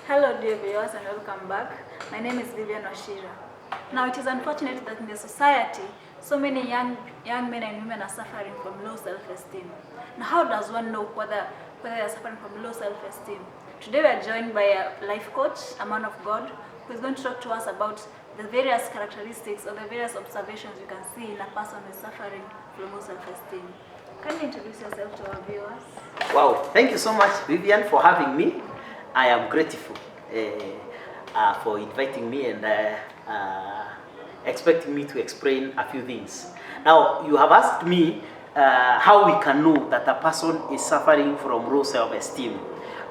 Hello dear viewers and welcome back. My name is Vivian Washira. Now it is unfortunate that in the society, so many young men and women are suffering from low self-esteem. Now how does one know whether they are suffering from low self-esteem? Today we are joined by a life coach, a man of God, who is going to talk to us about the various characteristics or the various observations you can see in a person who is suffering from low self-esteem. Can you introduce yourself to our viewers? Wow, thank you so much, Vivian, for having me. I am grateful for inviting me and expecting me to explain a few things. Now, you have asked me how we can know that a person is suffering from low self-esteem.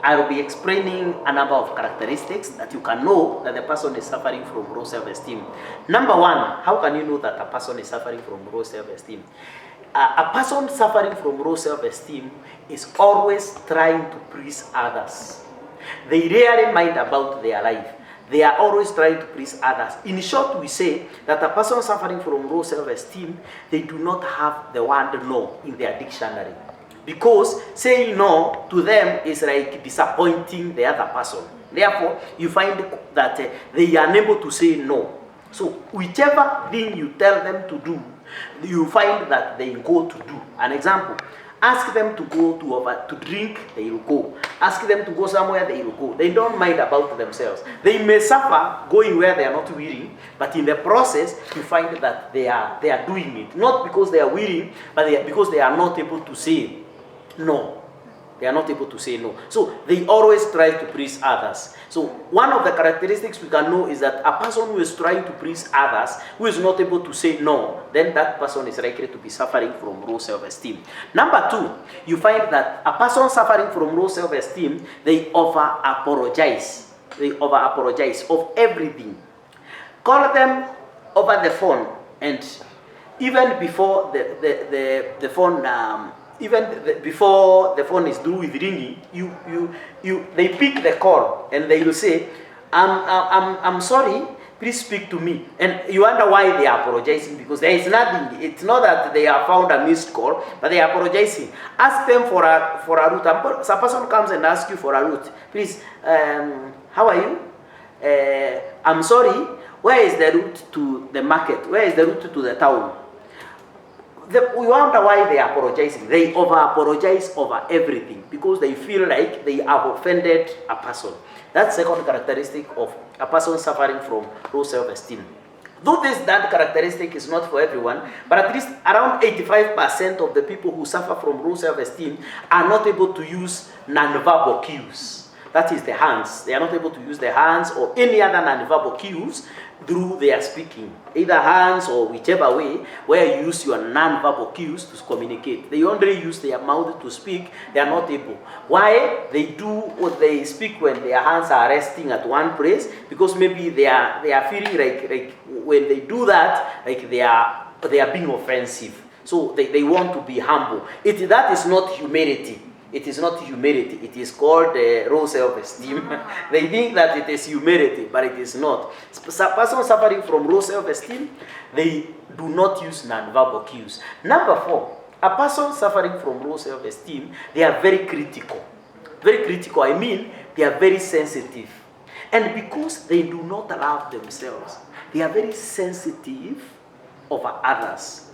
I will be explaining a number of characteristics that you can know that the person is suffering from low self-esteem. Number one, how can you know that a person is suffering from low self-esteem? A person suffering from low self-esteem is always trying to please others. They rarely mind about their life. They are always trying to please others. In short, we say that a person suffering from low self-esteem, they do not have the word no in their dictionary. Because saying no to them is like disappointing the other person. Therefore, you find that they are unable to say no. So whichever thing you tell them to do, you find that they go to do. An example, ask them to go to drink, they will go. Ask them to go somewhere, they will go. They don't mind about themselves. They may suffer going where they are not willing, but in the process, you find that they are doing it. Not because they are willing, but because they are not able to say no. They are not able to say no. So they always try to please others. So one of the characteristics we can know is that a person who is trying to please others, who is not able to say no, then that person is likely to be suffering from low self-esteem. Number two, you find that a person suffering from low self-esteem, they over-apologize. They over-apologize of everything. Call them over the phone, and even before the phone before the phone is through with ringing, they pick the call and they will say, I'm sorry, please speak to me. And you wonder why they are apologizing, because there is nothing. It's not that they have found a missed call, but they are apologizing. Ask them for a route. A person comes and asks you for a route. Please, how are you? I'm sorry, where is the route to the market? Where is the route to the town? We wonder why they are apologizing. They over-apologize over everything because they feel like they have offended a person. That's the second characteristic of a person suffering from low self-esteem. Though that characteristic is not for everyone, but at least around 85% of the people who suffer from low self-esteem are not able to use non-verbal cues. That is the hands. They are not able to use the hands or any other non-verbal cues through their speaking. Either hands or whichever way, where you use your non-verbal cues to communicate. They only use their mouth to speak. They are not able. Why? They do what they speak when their hands are resting at one place, because maybe they are feeling like when they do that, like they are being offensive. So they want to be humble. That is not humility. It is not humility. It is called low self-esteem. They think that it is humility, but it is not. A person suffering from low self-esteem, they do not use non-verbal cues. Number four, a person suffering from low self-esteem, they are very critical. Very critical, I mean, they are very sensitive. And because they do not love themselves, they are very sensitive over others.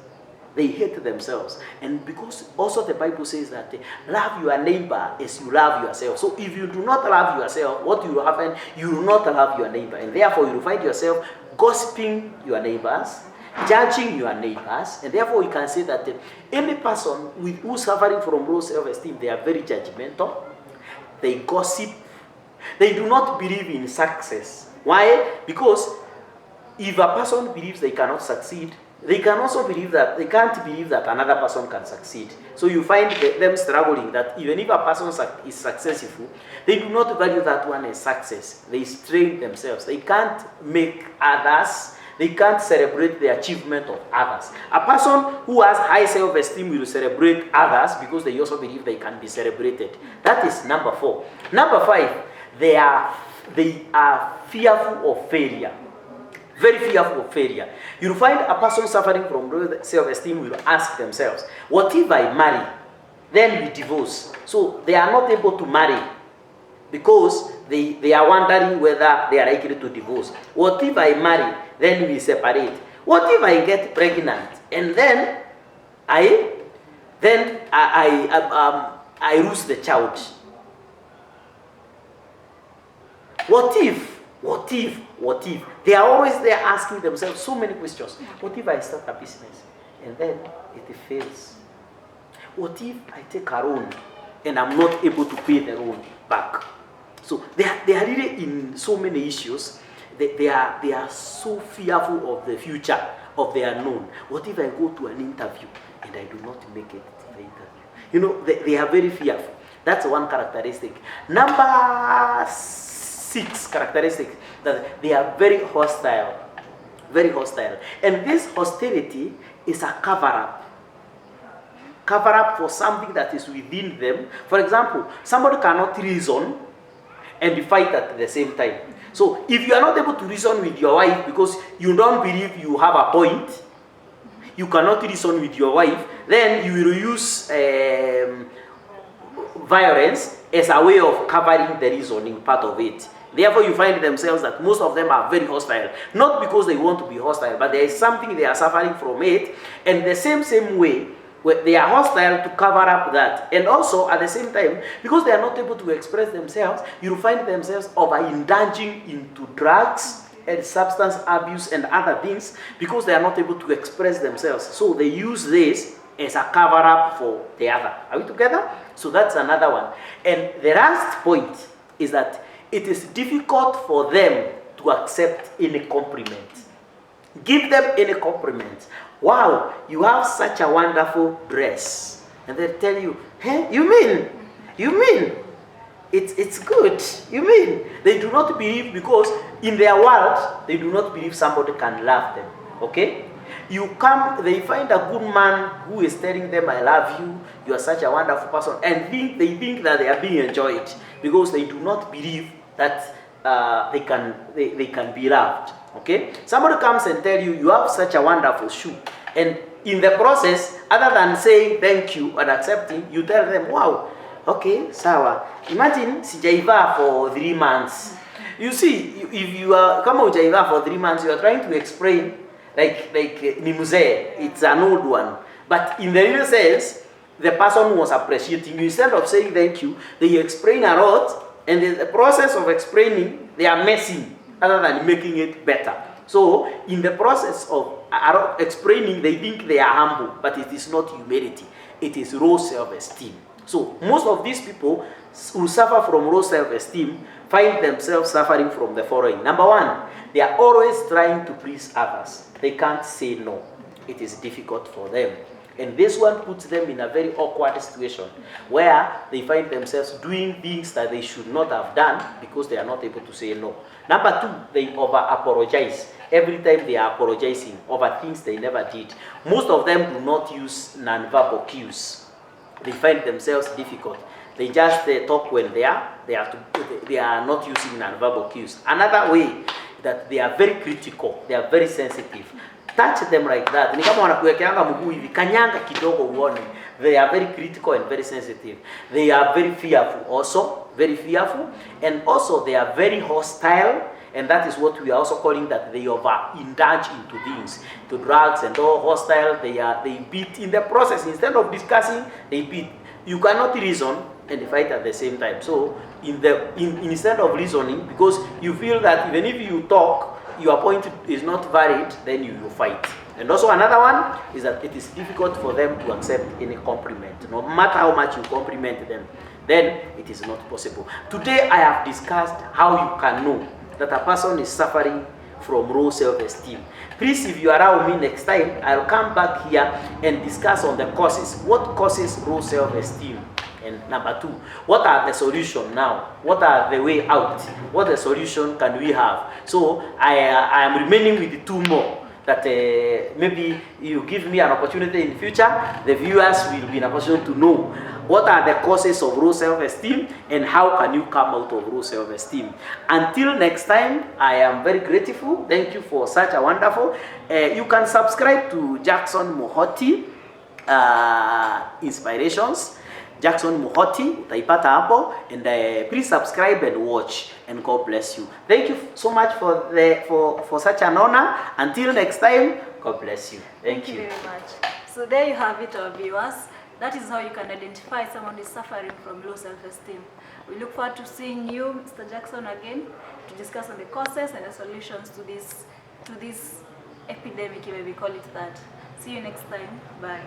They hate themselves. And because also the Bible says that love your neighbor as you love yourself. So if you do not love yourself, what will happen? You will not love your neighbor. And therefore you will find yourself gossiping your neighbors, judging your neighbors. And therefore you can say that any person who is suffering from low self-esteem, they are very judgmental. They gossip. They do not believe in success. Why? Because if a person believes they cannot succeed, they can also believe that they can't believe that another person can succeed. So you find them struggling that even if a person is successful, they do not value that one as success. They strain themselves. They can't make others, they can't celebrate the achievement of others. A person who has high self-esteem will celebrate others because they also believe they can be celebrated. That is number four. Number five, they are fearful of failure. Very fearful of failure. You'll find a person suffering from low self-esteem will ask themselves, what if I marry? Then we divorce. So they are not able to marry. because they are wondering whether they are likely to divorce. What if I marry, then we separate? What if I get pregnant and then I lose the child? What if? They are always there asking themselves so many questions. What if I start a business and then it fails? What if I take a loan and I'm not able to pay the loan back? So they are really in so many issues. They are so fearful of the future, of the unknown. What if I go to an interview and I do not make it to the interview? You know, they are very fearful. That's one characteristic. Number 6 characteristic, that they are very hostile. Very hostile. And this hostility is a cover-up. Cover-up for something that is within them. For example, somebody cannot reason and fight at the same time. So if you are not able to reason with your wife because you don't believe you have a point, you cannot reason with your wife, then you will use violence as a way of covering the reasoning part of it. Therefore, you find themselves that most of them are very hostile. Not because they want to be hostile, but there is something they are suffering from it. And the same way, they are hostile to cover up that. And also, at the same time, because they are not able to express themselves, you will find themselves over-indulging into drugs and substance abuse and other things because they are not able to express themselves. So they use this as a cover-up for the other. Are we together? So that's another one. And the last point is that it is difficult for them to accept any compliment. Give them any compliment. Wow, you have such a wonderful dress. And they tell you, hey, you mean? It's good. You mean? They do not believe because in their world, they do not believe somebody can love them. Okay? You come, they find a good man who is telling them, I love you, you are such a wonderful person, and they think that they are being enjoyed because they do not believe that they can be loved. Okay? Somebody comes and tell you, you have such a wonderful shoe, and in the process, other than saying thank you and accepting, you tell them, wow, okay, sawa. Imagine sijaiva for 3 months. You see, if you are kama hujaiva for 3 months, you are trying to explain like ni mzee, it's an old one. But in the real sense, the person was appreciating you. Instead of saying thank you, they explain a lot, and in the process of explaining, they are messing other than making it better. So in the process of explaining, they think they are humble, but it is not humility. It is low self-esteem. So most of these people who suffer from low self-esteem find themselves suffering from the following. Number 1, they are always trying to please others. They can't say no. It is difficult for them. And this one puts them in a very awkward situation where they find themselves doing things that they should not have done because they are not able to say no. Number 2, they over-apologize. Every time they are apologizing over things they never did. Most of them do not use non-verbal cues. They find themselves difficult. They just talk when they are not using non-verbal cues. Another way that they are very critical, they are very sensitive. Touch them like that. Ni kama wanakuwekeanga mguu hivi, kanyanga kidogo uone. They are very critical and very sensitive. They are very fearful also, very fearful. And also they are very hostile. And that is what we are also calling that they over-indulge into things, to drugs and all hostile. They beat in the process. Instead of discussing, they beat. You cannot reason and fight at the same time. So instead of reasoning, because you feel that even if you talk, your point is not valid, then you will fight. And also another one is that it is difficult for them to accept any compliment. No matter how much you compliment them, then it is not possible. Today I have discussed how you can know that a person is suffering from low self-esteem. Please, if you allow me next time, I'll come back here and discuss on the causes. What causes low self-esteem? And number 2, what are the solutions now? What are the way out? What the solution can we have? So I am remaining with 2 more that maybe you give me an opportunity in future. The viewers will be in a position to know what are the causes of low self-esteem and how can you come out of low self-esteem. Until next time, I am very grateful. Thank you for such a wonderful. You can subscribe to Jackson Mohoti Inspirations. Jackson Muhoti, utaipata hapo, and please subscribe and watch, and God bless you. Thank you so much for such an honor. Until next time, God bless you. Thank you very much. So there you have it, our viewers. That is how you can identify someone who is suffering from low self-esteem. We look forward to seeing you, Mr. Jackson, again to discuss on the causes and the solutions to this epidemic, if we call it that. See you next time. Bye.